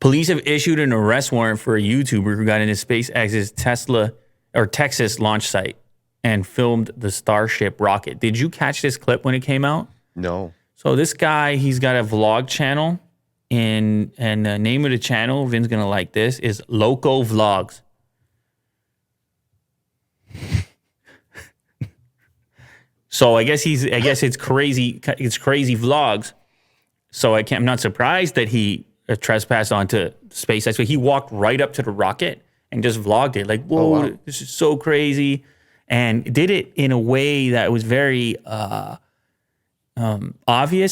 Police have issued an arrest warrant for a YouTuber who got into SpaceX's Texas launch site and filmed the Starship rocket. Did you catch this clip when it came out? No. So this guy, he's got a vlog channel, and the name of the channel, Vin's gonna like this, is Loco Vlogs. So I guess it's crazy vlogs. So I'm not surprised that he trespassed onto SpaceX. So he walked right up to the rocket and just vlogged it. Like, whoa, wow. This is so crazy. And did it in a way that was very obvious.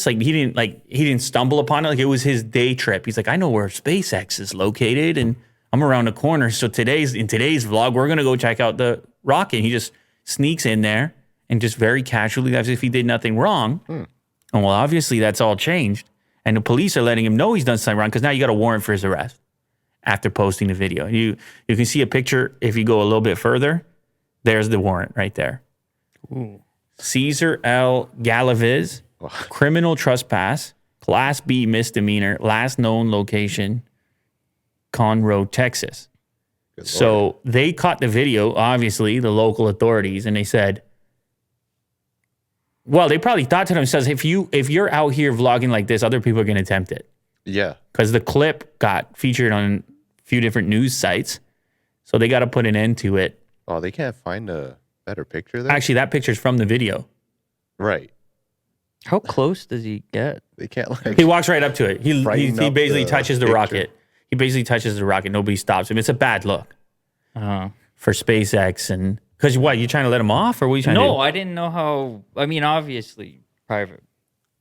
Like he didn't stumble upon it. Like it was his day trip. He's like, I know where SpaceX is located and I'm around the corner. So in today's vlog, we're gonna go check out the rocket. He just sneaks in there and just very casually, as if he did nothing wrong. And well, obviously that's all changed. And the police are letting him know he's done something wrong because now you got a warrant for his arrest after posting the video. You can see a picture if you go a little bit further. There's the warrant right there. Ooh. Cesar L. Galaviz, criminal trespass, Class B misdemeanor, last known location, Conroe, Texas. So they caught the video, obviously, the local authorities, and they said, well, they probably thought to themselves, if you're out here vlogging like this, other people are going to attempt it. Yeah. Because the clip got featured on a few different news sites. So they got to put an end to it. Oh, they can't find a better picture there? Actually, that picture's from the video. Right. How close does he get? They can't like... He walks right up to it. He basically touches the picture. rocket. He basically touches the rocket. Nobody stops him. It's a bad look for SpaceX. And because what, you trying to let him off, or what are you trying to do? No, I didn't know how. I mean, obviously private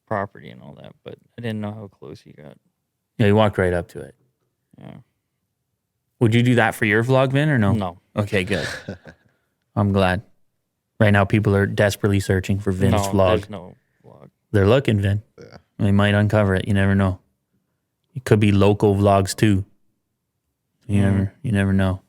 property and all that, but I didn't know how close he got. Yeah, he walked right up to it. Yeah. Would you do that for your vlog, Vin, or no? No. Okay, good. I'm glad. Right now, people are desperately searching for Vin's vlog. There's no vlog. They're looking, Vin. Yeah. They might uncover it. You never know. It could be local vlogs too. You never know.